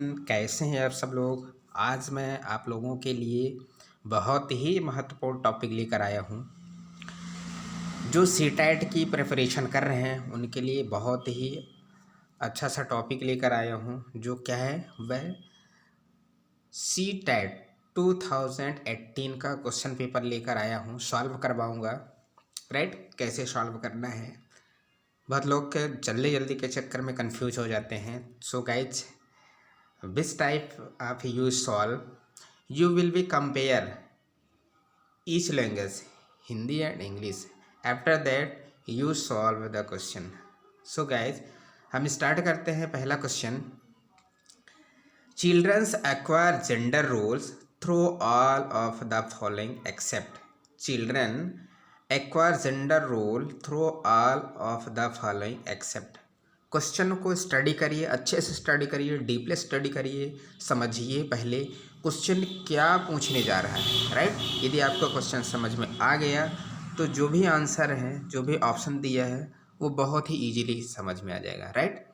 कैसे हैं आप सब लोग। आज मैं आप लोगों के लिए बहुत ही महत्वपूर्ण टॉपिक लेकर आया हूँ। जो सीटेट की प्रिपरेशन कर रहे हैं उनके लिए बहुत ही अच्छा सा टॉपिक लेकर आया हूँ। जो क्या है वह सीटेट 2018 का क्वेश्चन पेपर लेकर आया हूँ, सॉल्व करवाऊँगा। राइट, कैसे सॉल्व करना है। बहुत लोग के जल्दी जल्दी के चक्कर में कंफ्यूज हो जाते हैं। So guys, which type of you solve, you will be compare each language Hindi and English. After that you solve the question. So guys, हम स्टार्ट करते हैं। पहला question, children's acquire gender roles through all of the following except. Children acquire gender role through all of the following except. Question को study करिए, अच्छे से study करिए, deeply study करिए, समझिए पहले क्वेश्चन क्या पूछने जा रहा है। राइट, यदि आपको क्वेश्चन समझ में आ गया तो जो भी आंसर है, जो भी ऑप्शन दिया है वो बहुत ही इजीली समझ में आ जाएगा। राइट,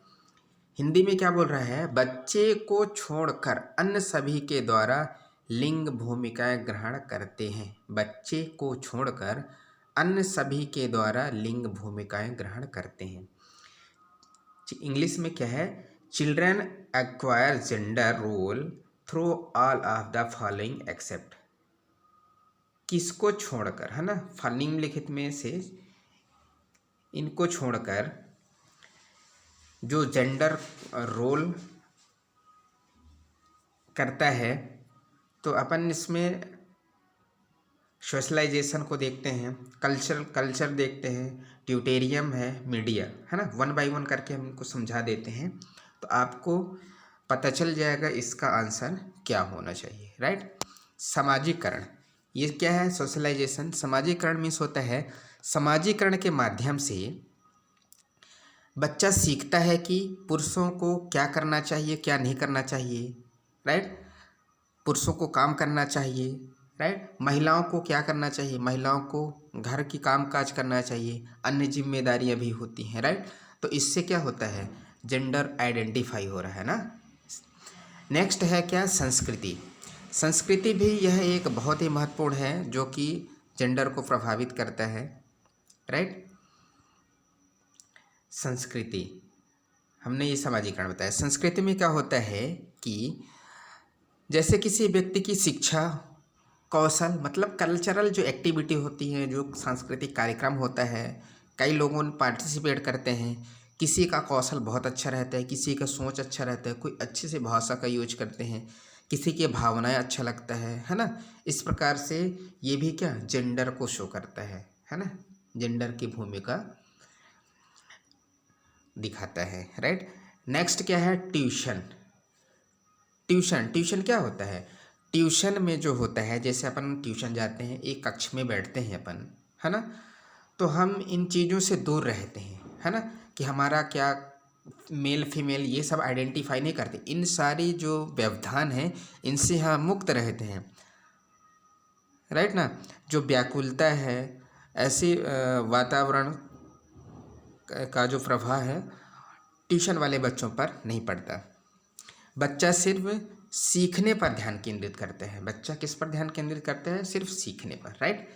हिंदी में क्या बोल रहा है, बच्चे को छोड़कर अन्य सभी के द्वारा लिंग भूमिकाएं ग्रहण करते हैं। बच्चे को छोड़कर अन्य सभी के द्वारा लिंग भूमिकाएं ग्रहण करते हैं। इंग्लिश में क्या है, children acquire gender role through all of the following except. किसको छोड़कर, है ना, निम्नलिखित में से इनको छोड़कर जो जेंडर रोल करता है, तो अपन इसमें सोशलाइजेशन को देखते हैं, कल्चर देखते हैं, ट्यूटेरियम है, मीडिया है ना। वन बाय वन करके हम इनको समझा देते हैं तो आपको पता चल जाएगा इसका आंसर क्या होना चाहिए। राइट, सामाजिकरण, ये क्या है, सोशलाइजेशन। सामाजिकरण मीन्स होता है समाजीकरण के माध्यम से बच्चा सीखता है कि पुरुषों को क्या करना चाहिए, क्या नहीं करना चाहिए। राइट, पुरुषों को काम करना चाहिए। राइट, महिलाओं को क्या करना चाहिए, महिलाओं को घर की काम काज करना चाहिए, अन्य जिम्मेदारियां भी होती हैं। राइट, तो इससे क्या होता है, जेंडर आइडेंटिफाई हो रहा है ना। नेक्स्ट है क्या, संस्कृति। संस्कृति भी यह एक बहुत ही महत्वपूर्ण है जो कि जेंडर को प्रभावित करता है। राइट, संस्कृति, हमने ये सामाजिकरण बताया। संस्कृति में क्या होता है कि जैसे किसी व्यक्ति की शिक्षा, कौशल, मतलब कल्चरल जो एक्टिविटी होती है, जो सांस्कृतिक कार्यक्रम होता है, कई लोगों पार्टिसिपेट करते हैं। किसी का कौशल बहुत अच्छा रहता है, किसी का सोच अच्छा रहता है, कोई अच्छे से भाषा का यूज करते हैं, किसी की भावनाएं अच्छा लगता है ना। इस प्रकार से ये भी क्या, जेंडर को शो करता है ना, जेंडर की भूमिका दिखाता है। राइट, नेक्स्ट क्या है, ट्यूशन। ट्यूशन क्या होता है, ट्यूशन में जो होता है, जैसे अपन ट्यूशन जाते हैं, एक कक्ष में बैठते हैं अपन, है ना, तो हम इन चीज़ों से दूर रहते हैं, है ना, कि हमारा क्या मेल फीमेल ये सब आइडेंटिफाई नहीं करते। इन सारी जो व्यवधान है इनसे हम मुक्त रहते हैं। राइट ना, जो व्याकुलता है, ऐसे वातावरण का जो प्रभाव है ट्यूशन वाले बच्चों पर नहीं पड़ता। बच्चा सिर्फ सीखने पर ध्यान केंद्रित करते हैं। बच्चा किस पर ध्यान केंद्रित करते हैं, सिर्फ सीखने पर। राइट,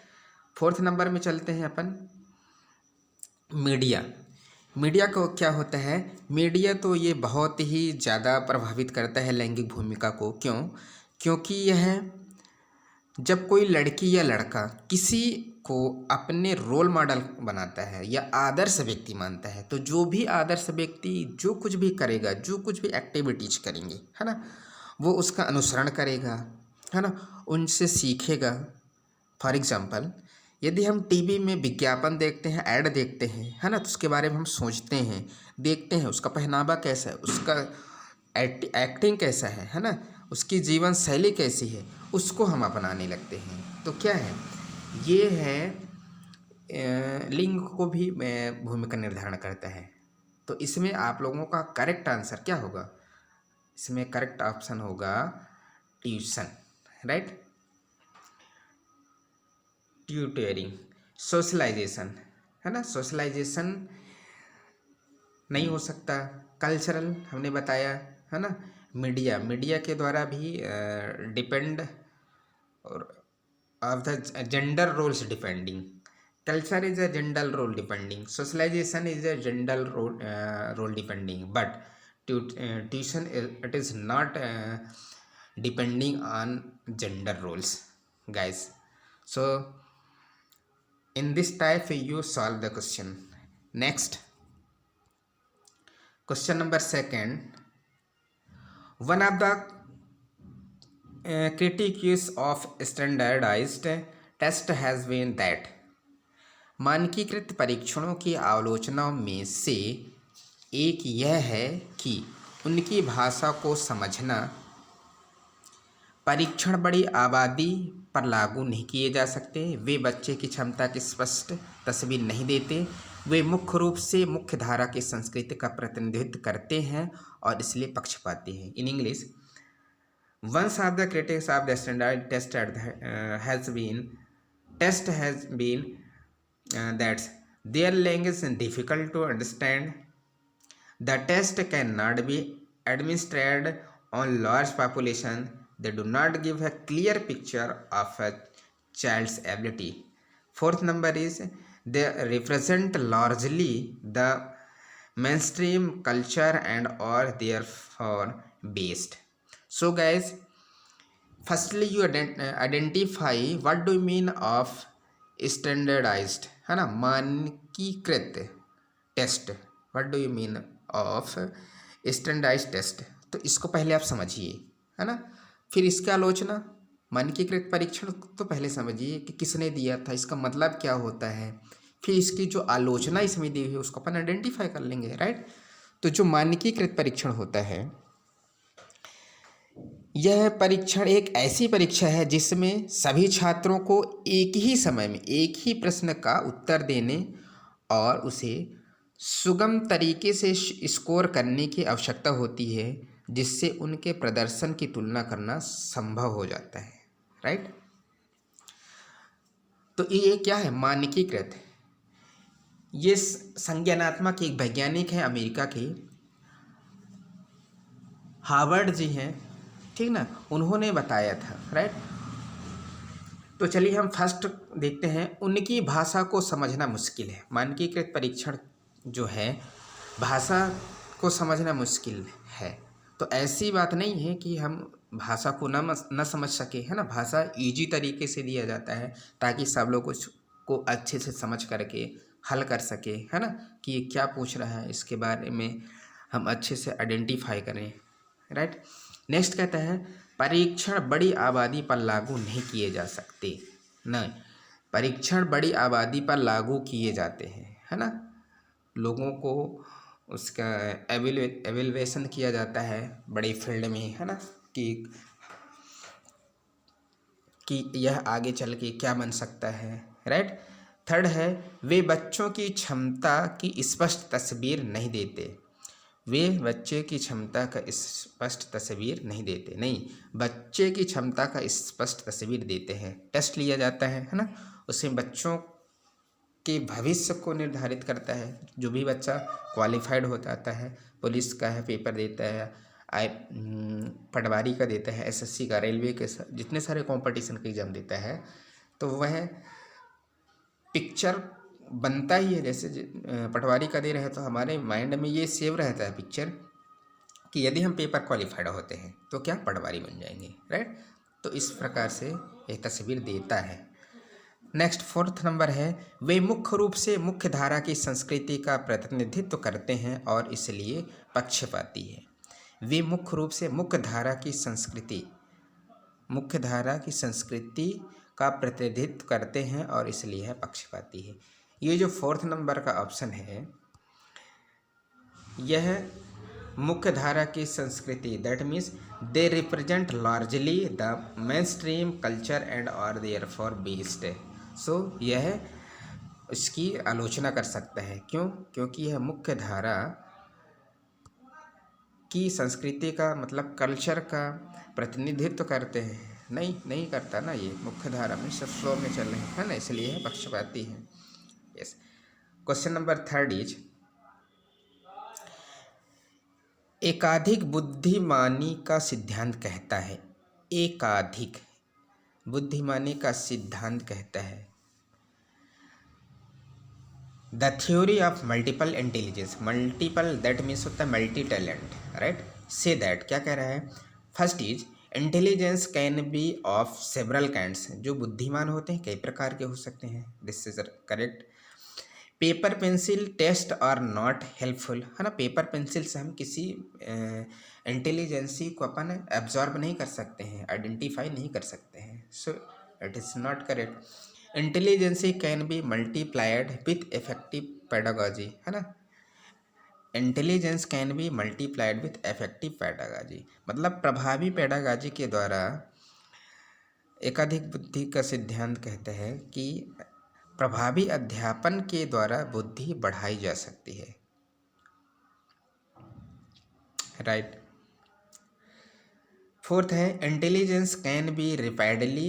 फोर्थ नंबर में चलते हैं अपन, मीडिया। मीडिया को क्या होता है, मीडिया तो ये बहुत ही ज़्यादा प्रभावित करता है लैंगिक भूमिका को। क्यों, क्योंकि यह जब कोई लड़की या लड़का किसी को अपने रोल मॉडल बनाता है या आदर्श व्यक्ति मानता है, तो जो भी आदर्श व्यक्ति जो कुछ भी करेगा, जो कुछ भी एक्टिविटीज करेंगे, है ना, वो उसका अनुसरण करेगा, है ना, उनसे सीखेगा। फॉर एग्जांपल, यदि हम टीवी में विज्ञापन देखते हैं, ऐड देखते हैं, है ना, तो उसके बारे में हम सोचते हैं, देखते हैं उसका पहनावा कैसा है, उसका एक्टिंग कैसा है ना, उसकी जीवन शैली कैसी है, उसको हम अपनाने लगते हैं। तो क्या है, ये है लिंग को भी भूमिका निर्धारण करता है। तो इसमें आप लोगों का करेक्ट आंसर क्या होगा, इसमें करेक्ट ऑप्शन होगा ट्यूशन। राइट, ट्यूटरिंग, सोशलाइजेशन, है ना, सोशलाइजेशन नहीं हो सकता। कल्चरल हमने बताया, है ना, मीडिया के द्वारा भी डिपेंड और of the gender roles depending, culture is a gender role depending, socialization is a gender role depending, but tuition it is not depending on gender roles, guys. So in this type you solve the question. Next, question number second. One of the critiques of standardized test has been that मानकीकृत परीक्षणों की आलोचना में से एक यह है कि उनकी भाषा को समझना परीक्षण बड़ी आबादी पर लागू नहीं किए जा सकते, वे बच्चे की क्षमता की स्पष्ट तस्वीर नहीं देते, वे मुख्य रूप से मुख्य धारा की संस्कृति का प्रतिनिधित्व करते हैं और इसलिए पक्षपाती हैं। In English, once of the critics of the standard test has been that their language is difficult to understand. The test cannot be administered on large population. They do not give a clear picture of a child's ability. Fourth number is they represent largely the mainstream culture and are therefore based. So guys, firstly you identify what do you mean of standardized, है ना, मानकीकृत test, what do you mean of standardized test. तो इसको पहले आप समझिए, है ना, फिर इसकी आलोचना। मानकीकृत परीक्षण तो पहले समझिए कि किसने दिया था, इसका मतलब क्या होता है, फिर इसकी जो आलोचना इसमें दी हुई है उसको अपन आइडेंटिफाई कर लेंगे, राइट। तो जो मानकीकृत परीक्षण होता है, यह परीक्षण एक ऐसी परीक्षा है जिसमें सभी छात्रों को एक ही समय में एक ही प्रश्न का उत्तर देने और उसे सुगम तरीके से स्कोर करने की आवश्यकता होती है, जिससे उनके प्रदर्शन की तुलना करना संभव हो जाता है, राइट। तो ये क्या है, मानकीकृत। ये संज्ञानात्मक एक वैज्ञानिक है अमेरिका के, हार्वर्ड जी हैं, ठीक ना, उन्होंने बताया था, राइट। तो चलिए हम फर्स्ट देखते हैं, उनकी भाषा को समझना मुश्किल है। मानकीकृत परीक्षण जो है भाषा को समझना मुश्किल है, तो ऐसी बात नहीं है कि हम भाषा को न समझ सके, है ना। भाषा इजी तरीके से दिया जाता है ताकि सब लोग को अच्छे से समझ करके हल कर सके, है ना, कि ये क्या पूछ रहा है, इसके बारे में हम अच्छे से आइडेंटिफाई करें, राइट। नेक्स्ट कहता है, परीक्षण बड़ी आबादी पर लागू नहीं किए जा सकते। नहीं, परीक्षण बड़ी आबादी पर लागू किए जाते हैं, है ना, लोगों को उसका एवेल्युएशन किया जाता है बड़े फील्ड में, है ना, कि यह आगे चल के क्या बन सकता है, राइट। थर्ड है, वे बच्चों की क्षमता की स्पष्ट तस्वीर नहीं देते। वे बच्चे की क्षमता का स्पष्ट तस्वीर नहीं देते, नहीं, बच्चे की क्षमता का स्पष्ट तस्वीर देते हैं। टेस्ट लिया जाता है ना, उसमें बच्चों के भविष्य को निर्धारित करता है। जो भी बच्चा क्वालिफाइड हो जाता है, पुलिस का है पेपर देता है, पटवारी का देता है, एसएससी का, रेलवे के, जितने सारे कंपटीशन का एग्ज़ाम देता है, तो वह पिक्चर बनता ही है। जैसे पटवारी का दे रहे हैं तो हमारे माइंड में ये सेव रहता है पिक्चर कि यदि हम पेपर क्वालिफाइड होते हैं तो क्या पटवारी बन जाएंगे, राइट। तो इस प्रकार से एक तस्वीर देता है। नेक्स्ट फोर्थ नंबर है, वे मुख्य रूप से मुख्य धारा की संस्कृति का प्रतिनिधित्व करते हैं और इसलिए पक्षपाती है। वे मुख्य रूप से मुख्य धारा की संस्कृति का प्रतिनिधित्व करते हैं और इसलिए है पक्षपाती है। ये जो फोर्थ नंबर का ऑप्शन है, यह मुख्य धारा की संस्कृति, that means they represent largely the mainstream culture and are therefore based. So यह इसकी आलोचना कर सकता है। क्यों? क्योंकि यह मुख्य धारा की संस्कृति का मतलब कल्चर का प्रतिनिधित्व करते हैं। नहीं करता ना, ये मुख्य धारा में सब फ्लो में चल रहे हैं, है ना, इसलिए है पक्षपाती है। Yes. Question number third is, एकाधिक बुद्धिमानी का सिद्धांत कहता है, एकाधिक बुद्धिमानी का सिद्धांत कहता है, the theory of multiple intelligence, multiple that means होता है multi talent, right, say that क्या कह रहा है, first is intelligence can B of several kinds, जो बुद्धिमान होते हैं कई प्रकार के हो सकते हैं, this is correct. Paper pencil test are not helpful, है ना, पेपर पेंसिल से हम किसी इंटेलिजेंसी को अपन एब्जॉर्ब नहीं कर सकते हैं, आइडेंटिफाई नहीं कर सकते हैं, so it is not correct. Intelligency can be multiplied with effective pedagogy, है ना, intelligence can be multiplied with effective pedagogy, मतलब प्रभावी पेडागॉजी के द्वारा एकाधिक बुद्धि का सिद्धांत कहते हैं कि प्रभावी अध्यापन के द्वारा बुद्धि बढ़ाई जा सकती है, राइट। फोर्थ है intelligence can B rapidly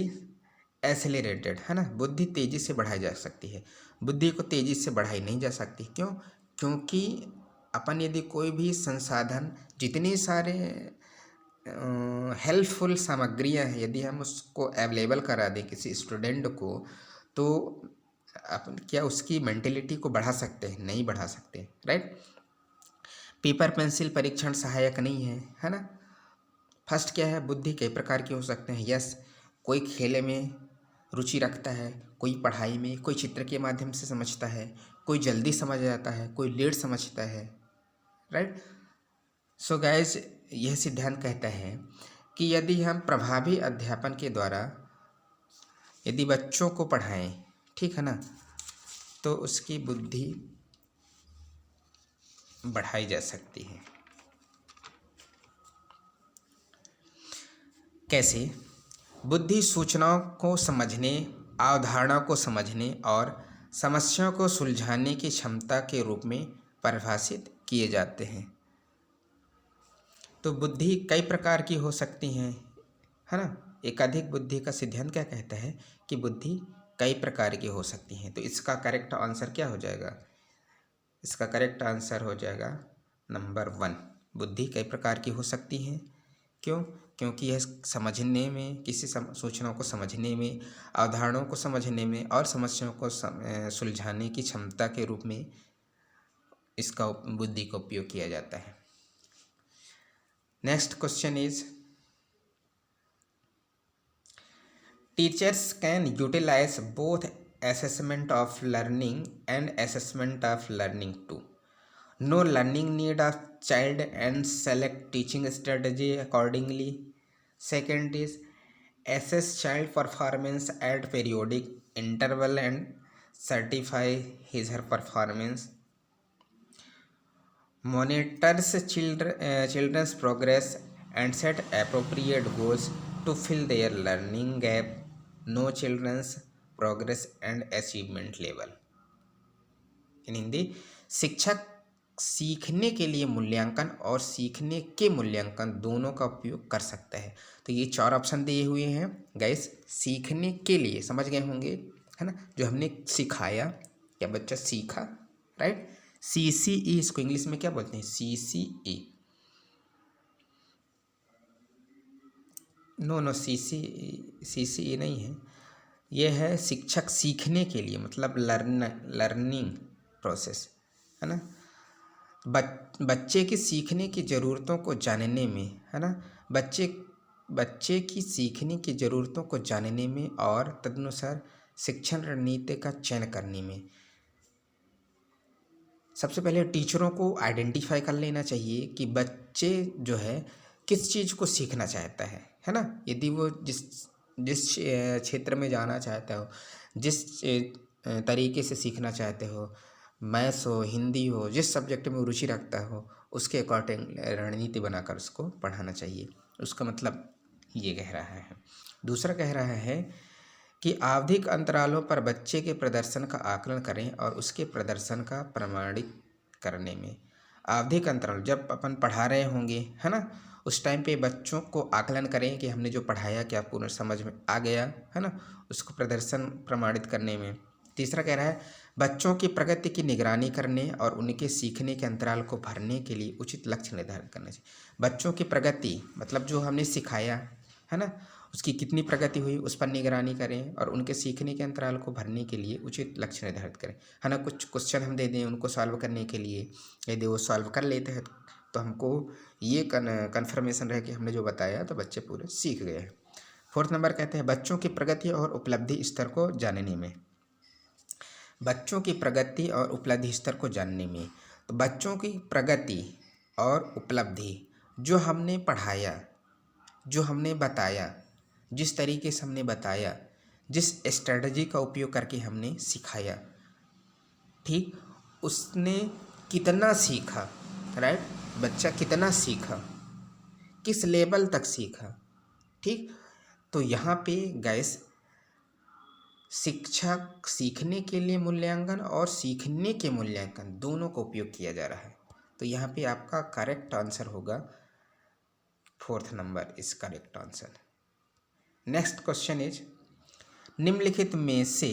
accelerated, है ना, बुद्धि तेजी से बढ़ाई जा सकती है, बुद्धि को तेजी से बढ़ाई नहीं जा सकती, क्यों, क्योंकि अपन यदि कोई भी संसाधन, जितने सारे हेल्पफुल सामग्रियां हैं, यदि हम उसको अवेलेबल करा दें किसी स्टूडेंट को, तो अपन क्या उसकी मेंटेलिटी को बढ़ा सकते हैं, नहीं बढ़ा सकते, राइट। पेपर पेंसिल परीक्षण सहायक नहीं है ना। फर्स्ट क्या है, बुद्धि कई प्रकार के हो सकते हैं, यस, कोई खेल में रुचि रखता है, कोई पढ़ाई में, कोई चित्र के माध्यम से समझता है, कोई जल्दी समझ जाता है, कोई लेट समझता है, राइट। सो गाइज, यह सिद्धांत कहता है कि यदि हम प्रभावी अध्यापन के द्वारा यदि बच्चों को पढ़ाएं, ठीक है ना, तो उसकी बुद्धि बढ़ाई जा सकती है। कैसे? बुद्धि सूचनाओं को समझने, अवधारणा को समझने और समस्याओं को सुलझाने की क्षमता के रूप में परिभाषित किए जाते हैं। तो बुद्धि कई प्रकार की हो सकती हैं, है ना। एकाधिक बुद्धि का सिद्धांत क्या कहता है कि बुद्धि कई प्रकार की हो सकती हैं। तो इसका करेक्ट आंसर क्या हो जाएगा? इसका करेक्ट आंसर हो जाएगा नंबर 1, बुद्धि कई प्रकार की हो सकती हैं। क्यों? क्योंकि यह समझने में, किसी सूचनाओं को समझने में, अवधारणाओं को समझने में और समस्याओं को सुलझाने की क्षमता के रूप में इसका बुद्धि का उपयोग किया जाता है। Next question is, teachers can utilize both assessment of learning and assessment of learning too. Know learning need of child and select teaching strategy accordingly. Second is, assess child performance at periodic interval and certify his her performance. Monitors children's progress and set appropriate goals to fill their learning gap. Know children's progress and achievement level. In Hindi, शिक्षक सीखने के लिए मूल्यांकन और सीखने के मूल्यांकन दोनों का उपयोग कर सकता है। तो ये 4 ऑप्शन दिए हुए हैं गाइस। सीखने के लिए समझ गए होंगे, है ना, जो हमने सिखाया या बच्चा सीखा, राइट। CCE इसको इंग्लिश में क्या बोलते हैं? CCE। नो CCE नहीं है, ये है शिक्षक सीखने के लिए, मतलब लर्निंग प्रोसेस, है ना। बच्चे की सीखने की ज़रूरतों को जानने में, है ना, बच्चे की सीखने की ज़रूरतों को जानने में और तदनुसार शिक्षण रणनीति का चयन करने में सबसे पहले टीचरों को आइडेंटिफाई कर लेना चाहिए कि बच्चे जो है किस चीज़ को सीखना चाहता है ना। यदि वो जिस क्षेत्र में जाना चाहते हो, जिस तरीके से सीखना चाहते हो, मैथ्स हो, हिंदी हो, जिस सब्जेक्ट में रुचि रखता हो, उसके अकॉर्डिंग रणनीति बनाकर उसको पढ़ाना चाहिए। उसका मतलब ये कह रहा है। दूसरा कह रहा है कि आवधिक अंतरालों पर बच्चे के प्रदर्शन का आकलन करें और उसके प्रदर्शन का प्रमाणित करने में। आवधिक अंतराल, जब अपन पढ़ा रहे होंगे, है ना, उस टाइम पे बच्चों को आकलन करें कि हमने जो पढ़ाया क्या पूर्ण समझ में आ गया, है ना, उसको प्रदर्शन प्रमाणित करने में। तीसरा कह रहा है बच्चों की प्रगति की निगरानी करने और उनके सीखने के अंतराल को भरने के लिए उचित लक्ष्य निर्धारित करना चाहिए। बच्चों की प्रगति मतलब जो हमने सिखाया है ना, उसकी कितनी प्रगति हुई उस पर निगरानी करें और उनके सीखने के अंतराल को भरने के लिए उचित लक्ष्य निर्धारित करें, है ना। कुछ क्वेश्चन हम दे दें उनको सॉल्व करने के लिए, यदि वो सॉल्व कर लेते हैं तो हमको ये कन्फर्मेशन रहे कि हमने जो बताया तो बच्चे पूरे सीख गए हैं। फोर्थ नंबर कहते हैं बच्चों की प्रगति और उपलब्धि स्तर को जानने में। बच्चों की प्रगति और उपलब्धि स्तर को जानने में, तो बच्चों की प्रगति और उपलब्धि जो हमने पढ़ाया, जो हमने बताया, जिस तरीके से हमने बताया, जिस स्ट्रेटजी का उपयोग करके हमने सिखाया, ठीक, उसने कितना सीखा, राइट, बच्चा कितना सीखा, किस लेवल तक सीखा, ठीक। तो यहाँ पे गाइस शिक्षक सीखने के लिए मूल्यांकन और सीखने के मूल्यांकन दोनों का उपयोग किया जा रहा है। तो यहाँ पे आपका करेक्ट आंसर होगा fourth number is correct answer. Next question is निम्नलिखित में से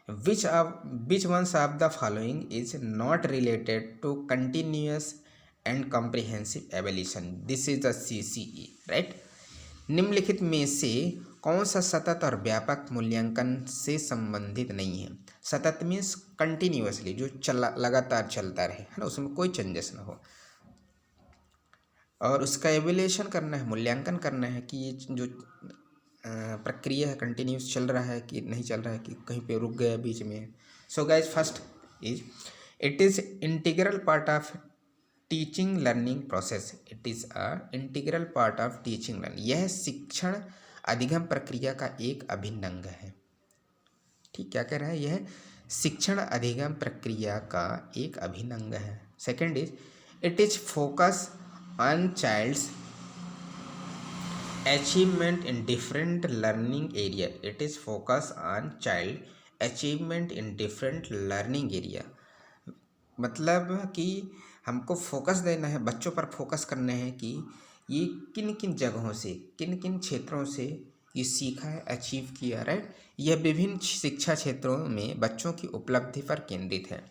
which ones of the following is not related to continuous and comprehensive evolution, this is the CCE, right. निम्नलिखित में से कौन सा सतत और व्यापक मूल्यांकन से संबंधित नहीं है। सतत मीन्स कंटिन्यूअसली, जो लगातार चलता रहे, है ना, उसमें कोई चेंजेस ना हो, और उसका एवेल्यूशन करना है, मूल्यांकन करना है कि ये जो प्रक्रिया है कंटिन्यूस चल रहा है कि नहीं चल रहा है, कि कहीं पे रुक गया बीच में। So guys first is it is integral part of teaching learning process, it is a integral part of teaching learning, यह शिक्षण अधिगम प्रक्रिया का एक अभिन्न अंग है। ठीक, क्या कह रहा है, यह शिक्षण अधिगम प्रक्रिया का एक अभिन्न अंग है। Second is it is focus on child's achievement in different learning area, it is focus on child achievement in different learning area, मतलब कि हमको फोकस देना है, बच्चों पर फोकस करना है कि ये किन किन जगहों से, किन किन क्षेत्रों से ये सीखा है, अचीव किया, राइट। यह विभिन्न शिक्षा क्षेत्रों में बच्चों की उपलब्धि पर केंद्रित है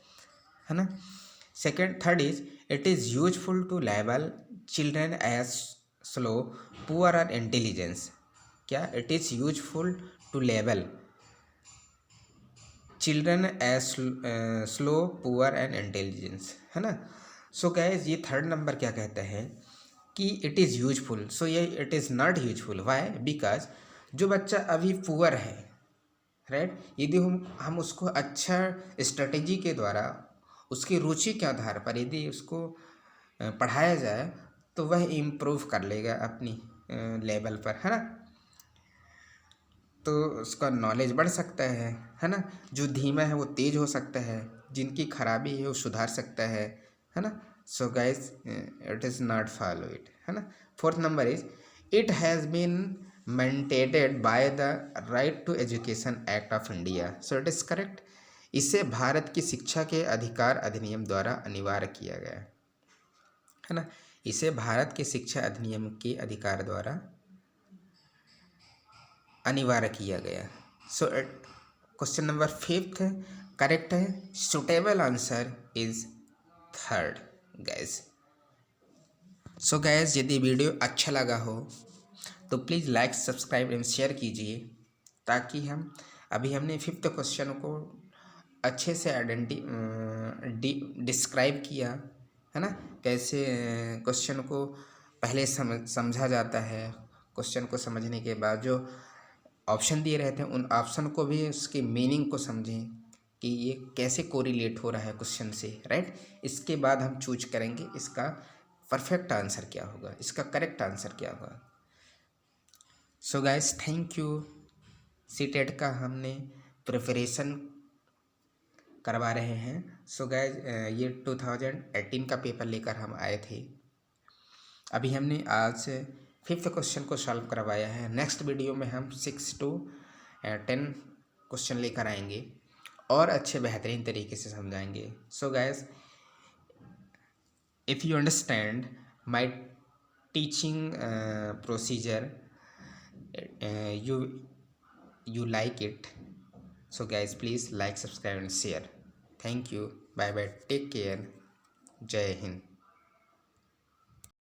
ना। Third is it is useful to label children as slow poor और इंटेलिजेंस, क्या, it is useful to label children as slow poor and intelligence, है ना। सो गाइस ये थर्ड नंबर क्या कहता है कि इट इज़ यूजफुल, सो ये it is not useful, why, because जो बच्चा अभी पुअर है, राइट, यदि हम उसको अच्छा स्ट्रेटेजी के द्वारा उसकी रुचि के आधार पर यदि उसको पढ़ाया जाए तो वह इम्प्रूव कर लेगा अपनी लेवल पर, है ना। तो उसका नॉलेज बढ़ सकता है ना। जो धीमा है वो तेज हो सकता है, जिनकी खराबी है वो सुधार सकता है ना। So guys it is not follow it, है ना। Fourth number is it has been mandated by the right to education act of India, so it is correct, इसे भारत की शिक्षा के अधिकार अधिनियम द्वारा अनिवार्य किया गया है ना। इसे भारत के शिक्षा अधिनियम के अधिकार द्वारा अनिवार्य किया गया। So question number fifth correct है, suitable answer is third guess. So guess यदि वीडियो अच्छा लगा हो तो please like subscribe and share कीजिए, ताकि हमने फिफ्थ क्वेश्चन को अच्छे से डिस्क्राइब किया, है ना, कैसे क्वेश्चन को पहले समझा जाता है, क्वेश्चन को समझने के बाद जो ऑप्शन दिए रहते हैं उन ऑप्शन को भी उसके मीनिंग को समझें कि ये कैसे कोरिलेट हो रहा है क्वेश्चन से, राइट। इसके बाद हम चूज करेंगे इसका परफेक्ट आंसर क्या होगा, इसका करेक्ट आंसर क्या होगा। So guys thank you. CTET का हमने प्रिपरेशन करवा रहे हैं। सो गाइस ये 2018 का पेपर लेकर हम आए थे। अभी हमने आज फिफ्थ क्वेश्चन को सॉल्व करवाया है। नेक्स्ट वीडियो में हम 6 to 10 क्वेश्चन लेकर आएंगे और अच्छे बेहतरीन तरीके से समझाएंगे। So guys if you understand my teaching procedure, you like it, so guys please like subscribe and share. Thank you, bye bye, take care, जय हिंद।